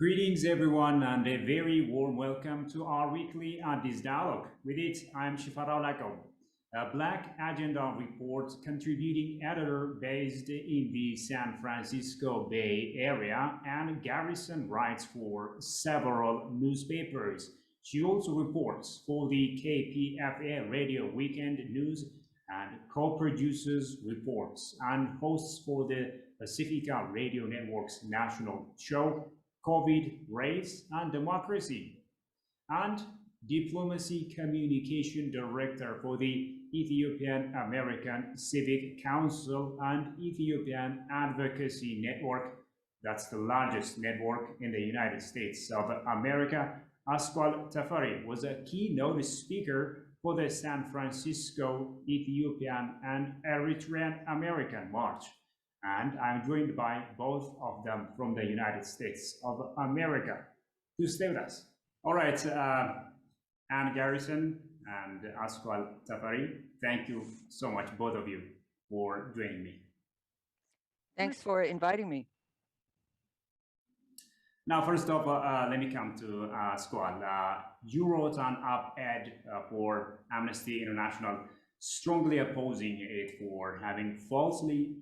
Greetings, everyone, and a very warm welcome to our weekly Addis Dialogue. With it, I'm Shifarao Lako, a Black Agenda report contributing editor based in the San Francisco Bay Area and Garrison writes for several newspapers. She also reports for the KPFA Radio Weekend News and co-produces reports and hosts for the Pacifica Radio Network's national show COVID, Race, and Democracy, and Diplomacy Communication Director for the Ethiopian American Civic Council and Ethiopian Advocacy Network. That's the largest network in the United States of America. Asqual Tafari was a keynote speaker for the San Francisco Ethiopian and Eritrean American March and I'm joined by both of them from the United States of America to stay with us. All right, Anne Garrison and Asqual Tafari, thank you so much, both of you, for joining me. Thanks for inviting me. Now, first off, let me come to Asqual. You wrote an op-ed for Amnesty International strongly opposing it for having falsely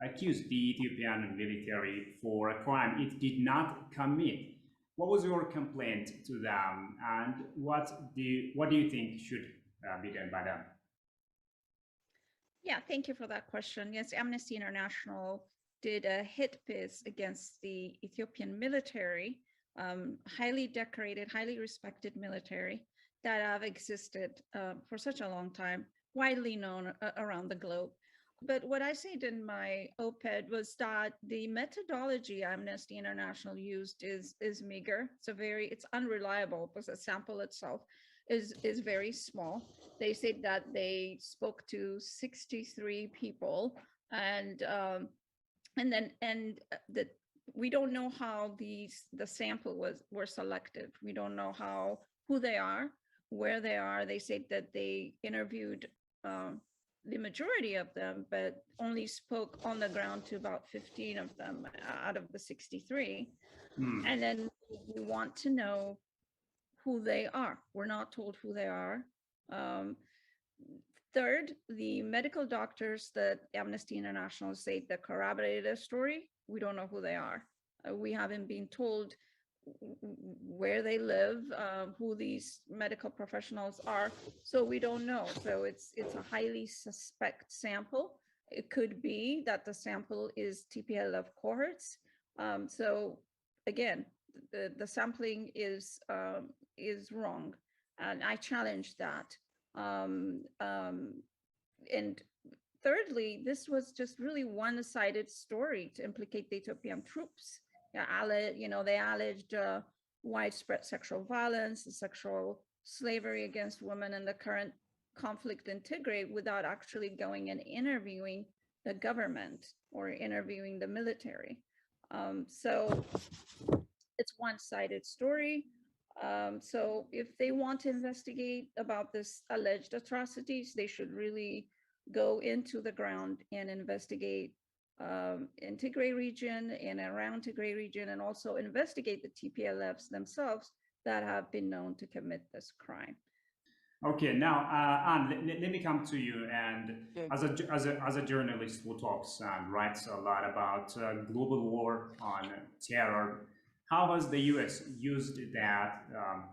accused the Ethiopian military for a crime it did not commit. What was your complaint to them, and what do you think should be done by them? Yeah, thank you for that question. Yes, Amnesty International did a hit piece against the Ethiopian military, highly decorated, highly respected military that have existed for such a long time, widely known around the globe. But what I said in my op-ed was that the methodology Amnesty International used is meager. It's unreliable because the sample itself is very small. They said that they spoke to 63 people, and we don't know how the sample were selected. We don't know who they are, where they are. They said that they interviewed the majority of them, but only spoke on the ground to about 15 of them out of the 63. And then we want to know who they are. We're not told who they are. Third, the medical doctors that Amnesty International say that corroborated their story, we don't know who they are. We haven't been told where they live, who these medical professionals are, so we don't know. So it's a highly suspect sample. It could be that the sample is TPLF cohorts. So again, the sampling is wrong, and I challenge that. And thirdly, this was just really one-sided story to implicate the Ethiopian troops. They alleged widespread sexual violence, sexual slavery against women in the current conflict in Tigray without actually going and interviewing the government or interviewing the military. So it's one-sided story. So if they want to investigate about this alleged atrocities, they should really go into the ground and investigate in Tigray region and around Tigray region, and also investigate the TPLFs themselves that have been known to commit this crime. Okay, now Anne, let me come to you. And as a journalist who talks and writes a lot about global war on terror, how has the U.S. used that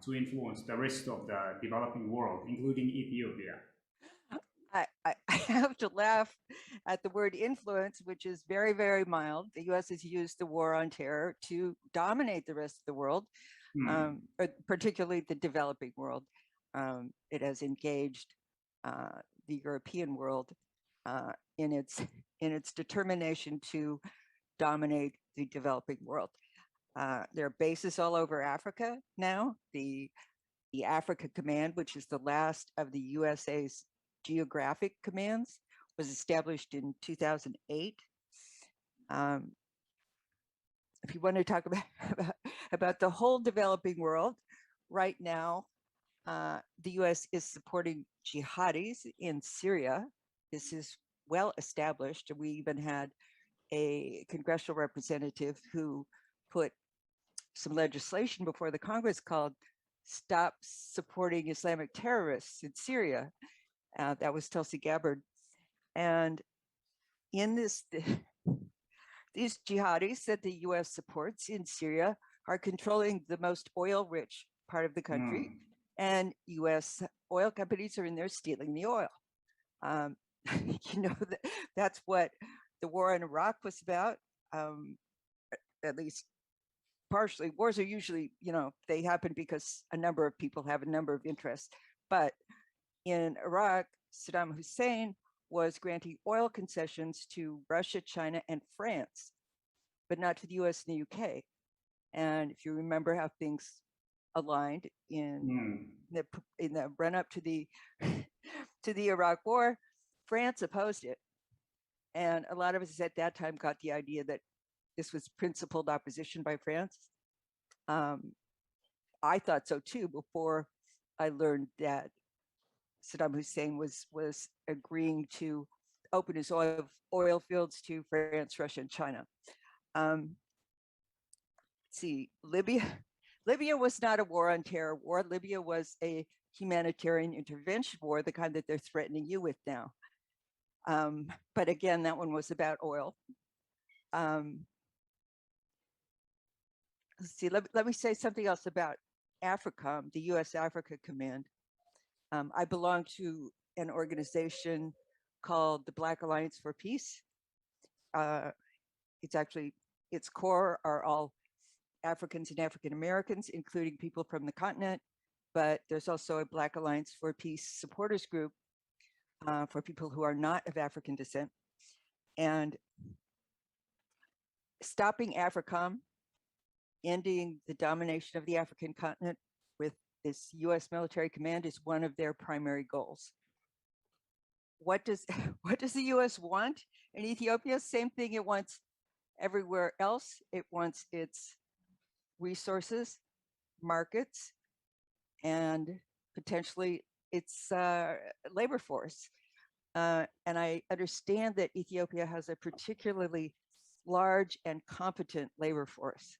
to influence the rest of the developing world, including Ethiopia? I have to laugh at the word influence, which is very, very mild. The U.S. has used the war on terror to dominate the rest of the world, particularly the developing world. It has engaged the European world in its determination to dominate the developing world. There are bases all over Africa now. The Africa Command, which is the last of the USA's geographic commands, was established in 2008. If you want to talk about the whole developing world, right now, the US is supporting jihadis in Syria. This is well established. We even had a congressional representative who put some legislation before the Congress called Stop Supporting Islamic Terrorists in Syria. That was Tulsi Gabbard. And in this, these jihadis that the US supports in Syria are controlling the most oil-rich part of the country, and US oil companies are in there stealing the oil. You know, that's what the war in Iraq was about, at least partially. Wars are usually, you know, they happen because a number of people have a number of interests. But in Iraq, Saddam Hussein was granting oil concessions to Russia, China, and France, but not to the US and the UK. And if you remember how things aligned in the run-up to the to the Iraq War, France opposed it. And a lot of us at that time got the idea that this was principled opposition by France. I thought so too before I learned that Saddam Hussein was agreeing to open his oil fields to France, Russia, and China. Let's see, Libya was not a war on terror war. Libya was a humanitarian intervention war, the kind that they're threatening you with now. But again, that one was about oil. Let's see, let me say something else about AFRICOM, the US Africa Command. I belong to an organization called the Black Alliance for Peace. It's actually, its core are all Africans and African Americans, including people from the continent, but there's also a Black Alliance for Peace supporters group for people who are not of African descent. And stopping AFRICOM, ending the domination of the African continent with this US military command is one of their primary goals. What does the US want in Ethiopia? Same thing it wants everywhere else. It wants its resources, markets, and potentially its labor force. And I understand that Ethiopia has a particularly large and competent labor force.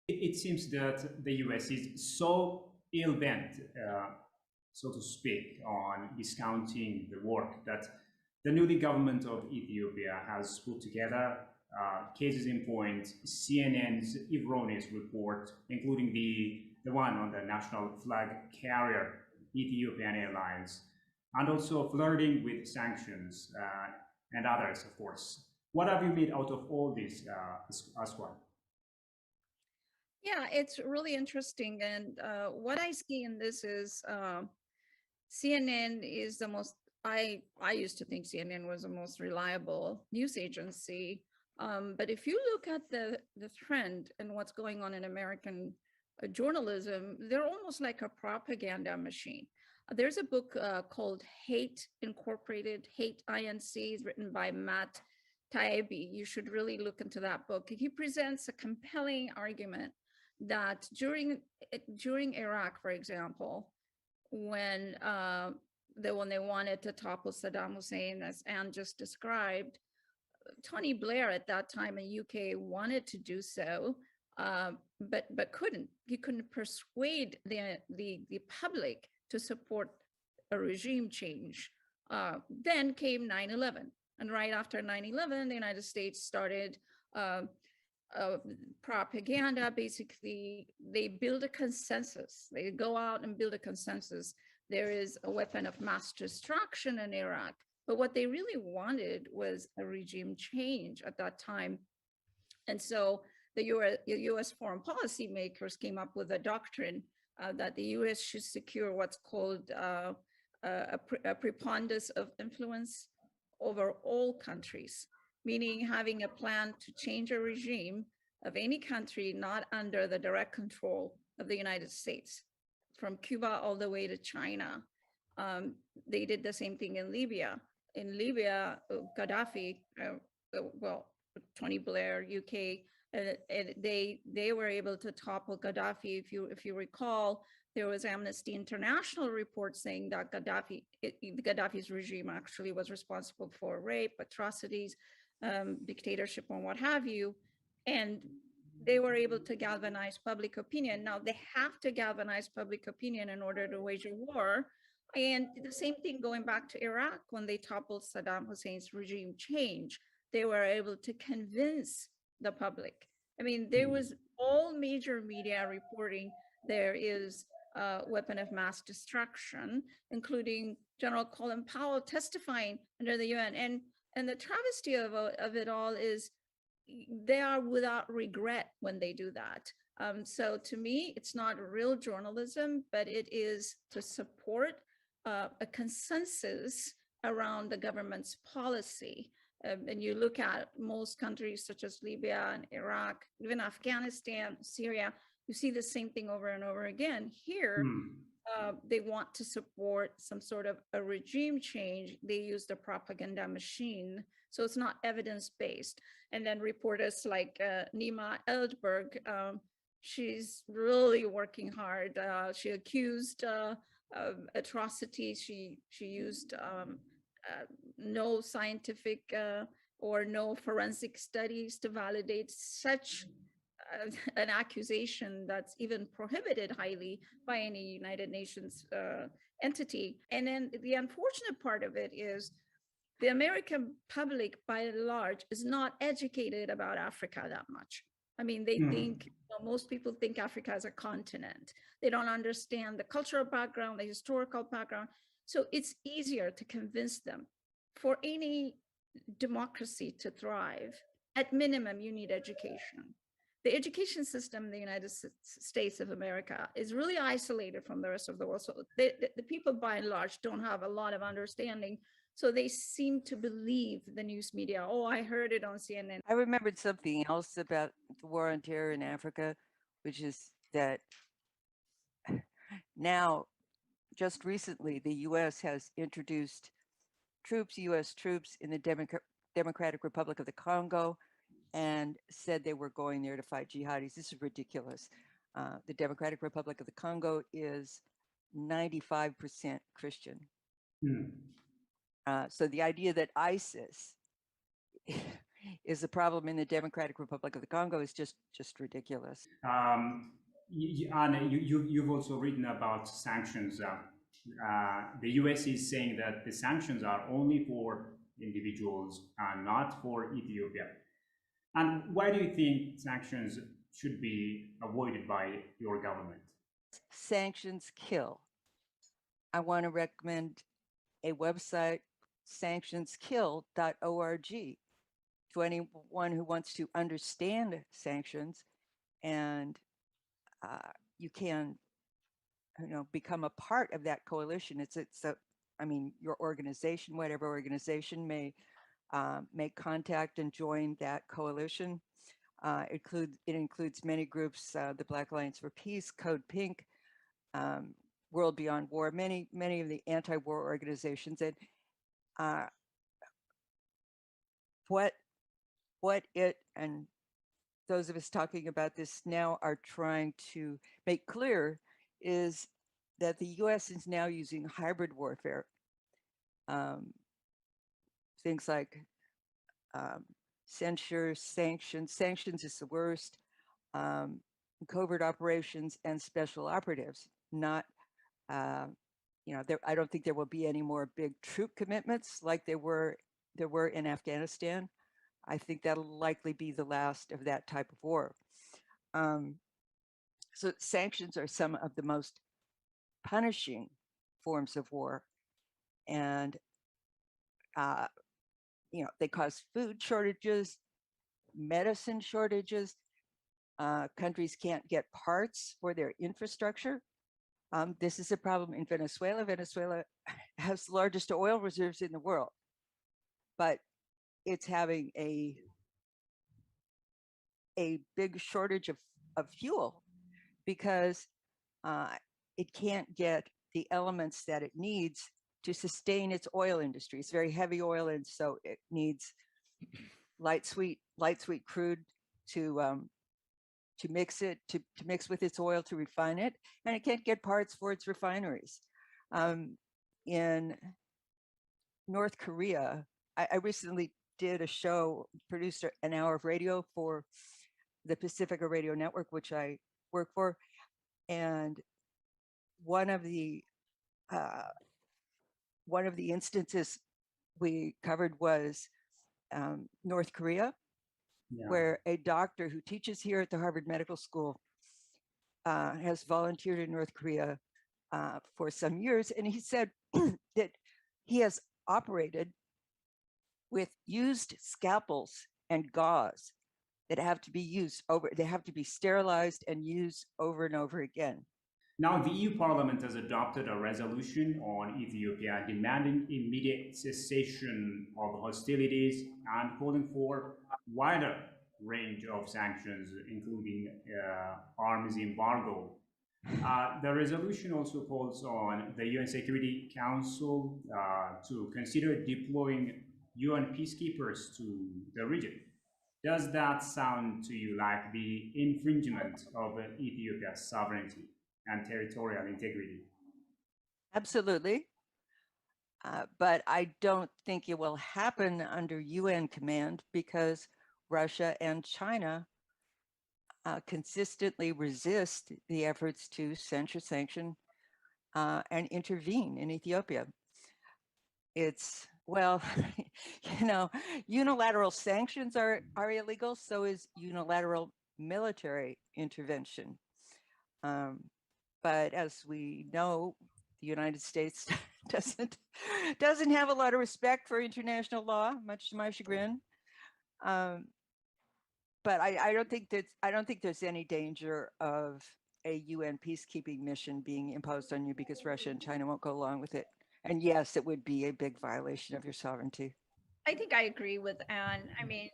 It seems that the US is so ill-bent, so to speak, on discounting the work that the newly government of Ethiopia has put together. Cases in point, CNN's erroneous report, including the one on the national flag carrier, Ethiopian Airlines, and also flirting with sanctions and others, of course. What have you made out of all this, Aswan? Yeah, it's really interesting. And what I see in this is CNN is the most, I used to think CNN was the most reliable news agency. But if you look at the trend and what's going on in American journalism, they're almost like a propaganda machine. There's a book called Hate Incorporated, Hate INC, is written by Matt Taibbi. You should really look into that book. He presents a compelling argument that during Iraq, for example, when they wanted to topple Saddam Hussein, as Anne just described, Tony Blair at that time in UK wanted to do so, but couldn't. He couldn't persuade the public to support a regime change. Then came 9/11, and right after 9/11, the United States started propaganda. Basically, they build a consensus. They go out and build a consensus. There is a weapon of mass destruction in Iraq. But what they really wanted was a regime change at that time. And so the US foreign policy makers came up with a doctrine that the US should secure what's called a preponderance of influence over all countries, meaning having a plan to change a regime of any country not under the direct control of the United States, from Cuba all the way to China. They did the same thing in Libya. In Libya, Gaddafi, well, Tony Blair, UK, they were able to topple Gaddafi. If you recall, there was Amnesty International report saying that Gaddafi's regime actually was responsible for rape, atrocities, dictatorship, and what have you. And they were able to galvanize public opinion. Now they have to galvanize public opinion in order to wage a war. And the same thing going back to Iraq, when they toppled Saddam Hussein's regime change, they were able to convince the public. I mean, there was all major media reporting there is a weapon of mass destruction, including General Colin Powell testifying under the UN. And the travesty of it all is they are without regret when they do that. So to me, it's not real journalism, but it is to support a consensus around the government's policy. And you look at most countries such as Libya and Iraq, even Afghanistan, Syria, you see the same thing over and over again. Here, they want to support some sort of a regime change. They use the propaganda machine. So it's not evidence-based. And then reporters like Nima Eldberg, she's really working hard. She accused of atrocities. She used no scientific or no forensic studies to validate such an accusation that's even prohibited highly by any United Nations entity. And then the unfortunate part of it is the American public, by and large, is not educated about Africa that much. I mean, they think, most people think Africa is a continent. They don't understand the cultural background, the historical background. So it's easier to convince them. For any democracy to thrive, at minimum, you need education. The education system in the United States of America is really isolated from the rest of the world. So the people, by and large, don't have a lot of understanding. So they seem to believe the news media. Oh, I heard it on CNN. I remembered something else about the war on terror in Africa, which is that now, just recently, the U.S. has introduced U.S. troops in the Democratic Republic of the Congo, and said they were going there to fight jihadis. This is ridiculous. The Democratic Republic of the Congo is 95% Christian. So the idea that ISIS is a problem in the Democratic Republic of the Congo is just ridiculous. Anna, you've also written about sanctions. The US is saying that the sanctions are only for individuals and not for Ethiopia. And why do you think sanctions should be avoided by your government? Sanctions kill. I want to recommend a website, sanctionskill.org, to anyone who wants to understand sanctions, and you can, become a part of that coalition. I mean, your organization, whatever organization may make contact and join that coalition. It includes many groups, the Black Alliance for Peace, Code Pink, World Beyond War, many of the anti-war organizations. And what it and those of us talking about this now are trying to make clear is that the U.S. is now using hybrid warfare. Things like censure, sanctions. Sanctions is the worst. Covert operations and special operatives. Not, I don't think there will be any more big troop commitments like there were in Afghanistan. I think that'll likely be the last of that type of war. So sanctions are some of the most punishing forms of war, and they cause food shortages, medicine shortages. Countries can't get parts for their infrastructure. This is a problem in Venezuela. Venezuela has the largest oil reserves in the world, but it's having a big shortage of fuel because it can't get the elements that it needs to sustain its oil industry. It's very heavy oil, and so it needs light sweet crude to mix it, to mix with its oil to refine it, and it can't get parts for its refineries. In North Korea, I recently did a show, produced an hour of radio for the Pacifica Radio Network, which I work for, and one of the instances we covered was North Korea, where a doctor who teaches here at the Harvard Medical School has volunteered in North Korea for some years. And he said that he has operated with used scalpels and gauze that have to be used over, they have to be sterilized and used over and over again. Now, the EU Parliament has adopted a resolution on Ethiopia demanding immediate cessation of hostilities and calling for wider range of sanctions, including arms embargo. The resolution also calls on the UN Security Council to consider deploying UN peacekeepers to the region. Does that sound to you like the infringement of Ethiopia's sovereignty and territorial integrity? Absolutely. But I don't think it will happen under UN command because Russia and China consistently resist the efforts to censure, sanction, and intervene in Ethiopia. It's, well, unilateral sanctions are illegal, so is unilateral military intervention. But as we know, the United States doesn't have a lot of respect for international law, much to my chagrin. But I don't think there's any danger of a UN peacekeeping mission being imposed on you because Russia and China won't go along with it. And yes, it would be a big violation of your sovereignty. I think I agree with Anne. I mean,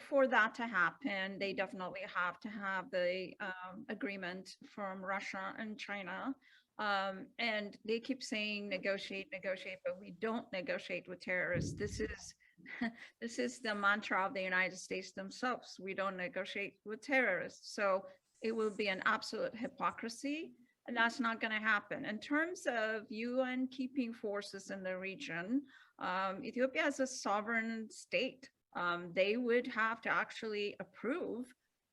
for that to happen, they definitely have to have the agreement from Russia and China. And they keep saying negotiate, but we don't negotiate with terrorists. This is the mantra of the United States themselves. We don't negotiate with terrorists. So it will be an absolute hypocrisy, and that's not going to happen. In terms of UN keeping forces in the region, Ethiopia is a sovereign state. They would have to actually approve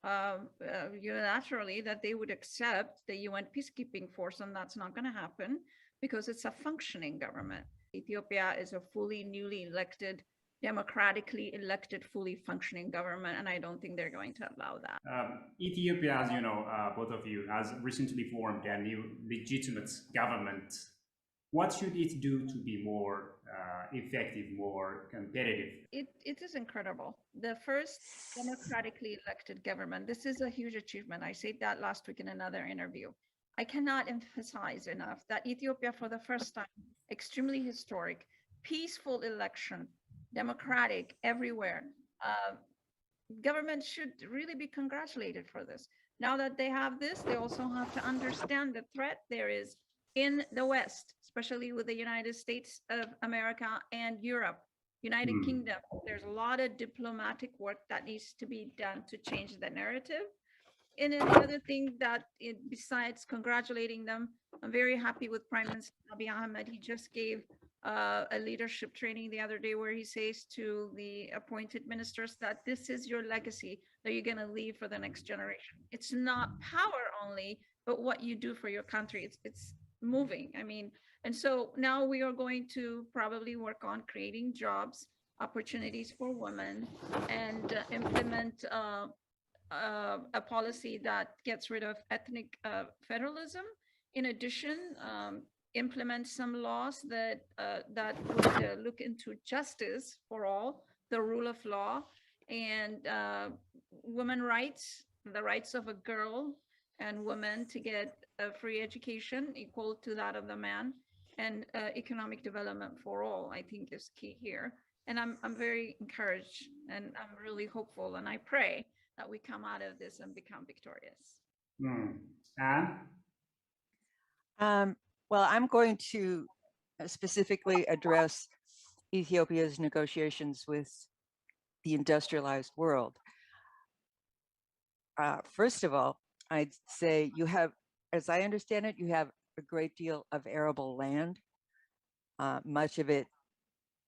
unilaterally that they would accept the UN peacekeeping force, and that's not going to happen because it's a functioning government. Ethiopia is a fully newly elected, democratically elected, fully functioning government, and I don't think they're going to allow that. Ethiopia, as you know, both of you, has recently formed a new legitimate government. What should it do to be more effective, more competitive? It is incredible. The first democratically elected government. This is a huge achievement. I said that last week in another interview. I cannot emphasize enough that Ethiopia, for the first time, extremely historic, peaceful election, democratic everywhere. Government should really be congratulated for this. Now that they have this, they also have to understand the threat there is in the West, especially with the United States of America and Europe, United Kingdom. There's a lot of diplomatic work that needs to be done to change the narrative. And then the other thing that, besides congratulating them, I'm very happy with Prime Minister Abiy Ahmed. He just gave a leadership training the other day where he says to the appointed ministers that this is your legacy that you're going to leave for the next generation. It's not power only, but what you do for your country. It's moving. I mean, and so now we are going to probably work on creating jobs, opportunities for women, and implement a policy that gets rid of ethnic federalism. In addition, implement some laws that would look into justice for all, the rule of law, and women rights, the rights of a girl and women to get a free education equal to that of the man, and economic development for all, I think, is key here. And I'm very encouraged, and I'm really hopeful, and I pray that we come out of this and become victorious. Anne? Well, I'm going to specifically address Ethiopia's negotiations with the industrialized world. First of all, I'd say you have, as I understand it, you have a great deal of arable land. Much of it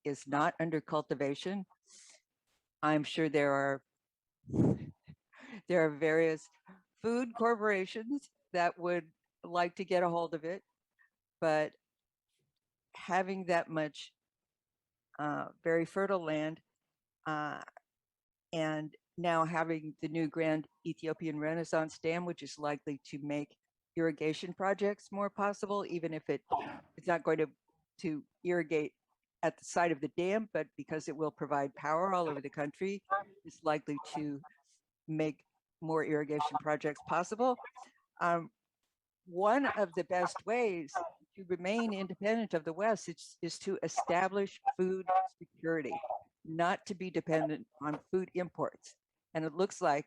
is not under cultivation. I'm sure there There are various food corporations that would like to get a hold of it, but having that much very fertile land and now having the new Grand Ethiopian Renaissance Dam, which is likely to make irrigation projects more possible, even if it's not going to irrigate at the site of the dam, but because it will provide power all over the country, it's likely to make more irrigation projects possible. One of the best ways to remain independent of the West is to establish food security, not to be dependent on food imports. And it looks like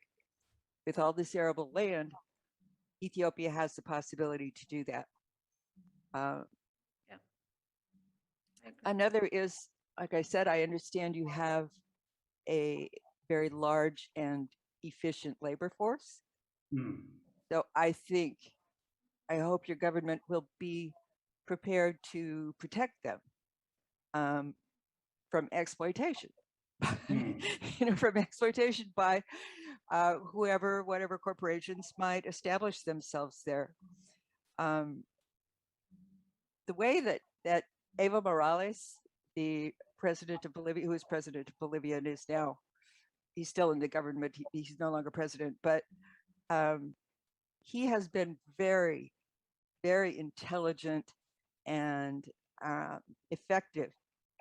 with all this arable land, Ethiopia has the possibility to do that. Yeah. Another is, like I said, I understand you have a very large and efficient labor force. So I hope your government will be prepared to protect them from exploitation. From exploitation by whatever corporations might establish themselves there. The way that Evo Morales, the president of Bolivia, who is president of Bolivia and is now, he's still in the government, he's no longer president, but he has been very, very intelligent and effective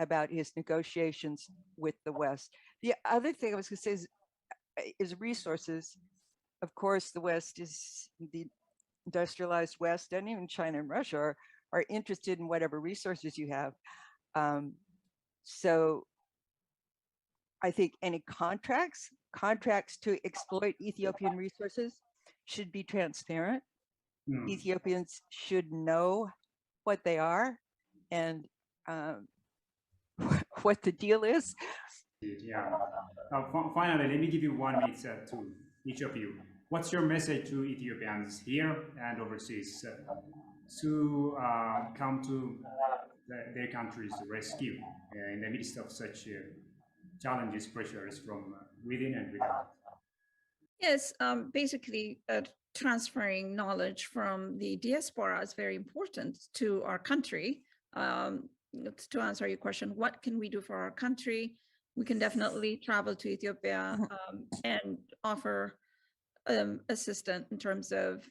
about his negotiations with the West. The other thing I was going to say is resources. Of course, the West is the industrialized West, and even China and Russia are interested in whatever resources you have. So I think any contracts to exploit Ethiopian resources should be transparent. Ethiopians should know what they are and what the deal is. Yeah. Finally, let me give you 1 minute to each of you. What's your message to Ethiopians here and overseas to come to their country's rescue in the midst of such challenges, pressures from within and without? Yes, basically transferring knowledge from the diaspora is very important to our country. To answer your question, what can we do for our country? We can definitely travel to Ethiopia and offer assistance in terms of,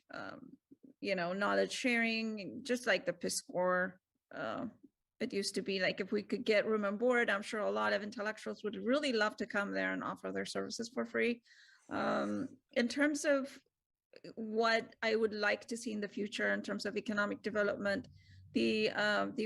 knowledge sharing, just like the Peace Corps. It used to be like, if we could get room and board, I'm sure a lot of intellectuals would really love to come there and offer their services for free. In terms of what I would like to see in the future in terms of economic development, the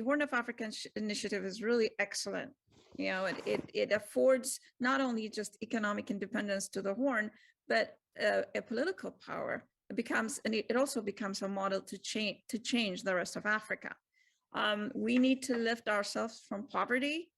Horn of Africa initiative is really excellent. It affords not only just economic independence to the Horn, but a political power. It also becomes a model to change the rest of Africa. We need to lift ourselves from poverty.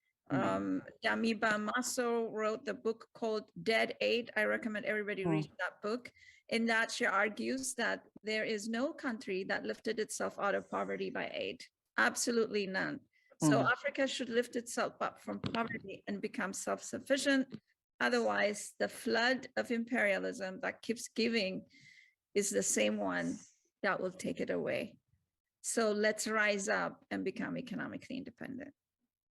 Damiba Maso wrote the book called Dead Aid. I recommend everybody read that book. In that, she argues that there is no country that lifted itself out of poverty by aid. Absolutely none. So Africa should lift itself up from poverty and become self-sufficient. Otherwise, the flood of imperialism that keeps giving is the same one that will take it away. So let's rise up and become economically independent.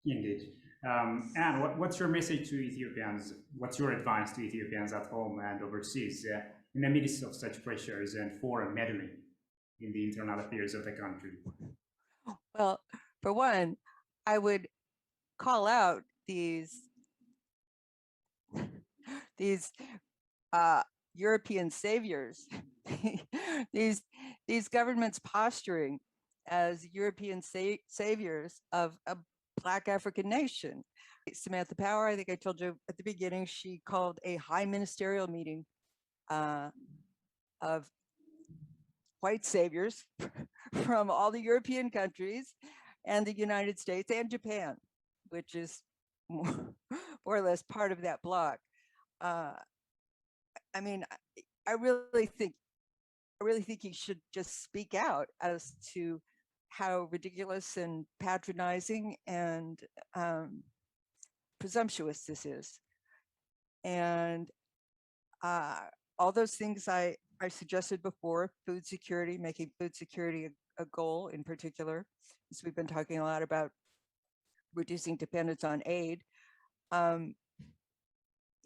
Indeed. Anne, what's your message to Ethiopians? What's your advice to Ethiopians at home and overseas in the midst of such pressures and foreign meddling in the internal affairs of the country? Well, for one, I would call out these European saviors, these governments posturing as European saviors of a Black African nation. Samantha Power, I think I told you at the beginning, she called a high ministerial meeting of white saviors from all the European countries and the United States and Japan, which is more or less part of that bloc. I mean, I really think he should just speak out as to how ridiculous and patronizing and presumptuous this is. And all those things I suggested before, food security, making food security a goal in particular, as we've been talking a lot about reducing dependence on aid.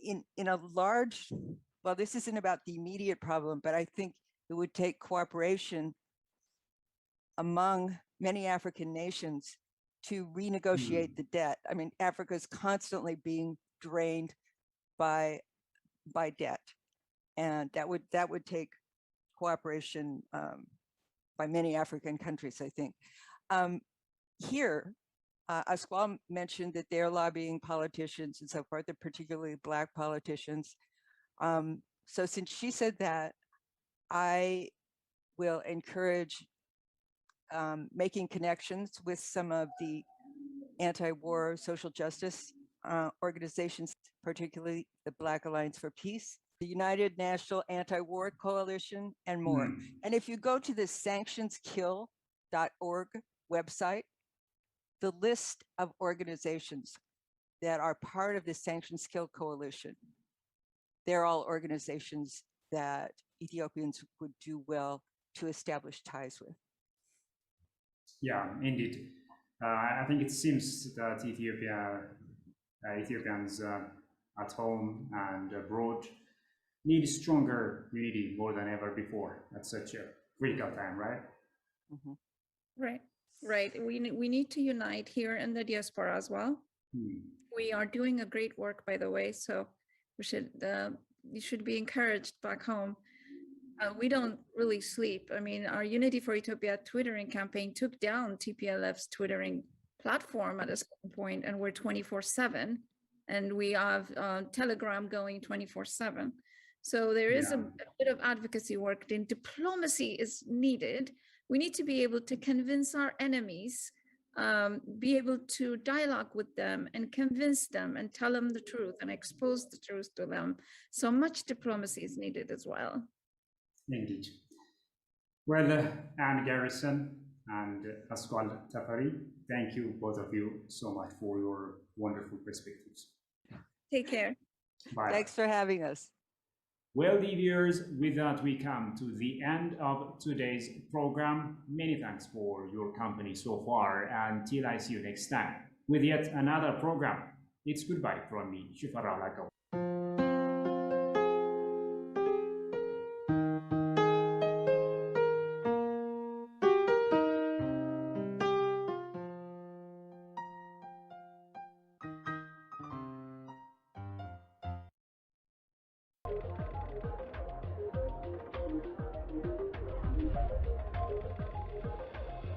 In a large, well, this isn't about the immediate problem, but I think it would take cooperation among many African nations to renegotiate the debt. I mean, Africa is constantly being drained by debt, and that would take cooperation by many African countries, I think. Here, Asqual mentioned that they're lobbying politicians and so forth, particularly Black politicians. So since she said that, I will encourage making connections with some of the anti-war social justice organizations, particularly the Black Alliance for Peace, the United National Anti-War Coalition, and more. And if you go to the sanctionskill.org website, the list of organizations that are part of the Sanctions Kill Coalition, they're all organizations that Ethiopians would do well to establish ties with. Yeah, indeed. I think it seems that Ethiopians at home and abroad need stronger unity more than ever before at such a critical time, right? Mm-hmm. Right. We need to unite here in the diaspora as well. We are doing a great work, by the way, so you should be encouraged back home. We don't really sleep. I mean, our Unity for Ethiopia Twittering campaign took down TPLF's Twittering platform at a certain point, and we're 24/7, and we have Telegram going 24/7. So there is a bit of advocacy work. And diplomacy is needed. We need to be able to convince our enemies, be able to dialogue with them and convince them and tell them the truth and expose the truth to them. So much diplomacy is needed as well. Indeed. Well, Anne Garrison and Pasquale Tafari, thank you, both of you, so much for your wonderful perspectives. Take care. Bye. Thanks for having us. Well, dear viewers, with that we come to the end of today's program. Many thanks for your company so far. Until I see you next time with yet another program. It's goodbye from me, Shifarao Lako.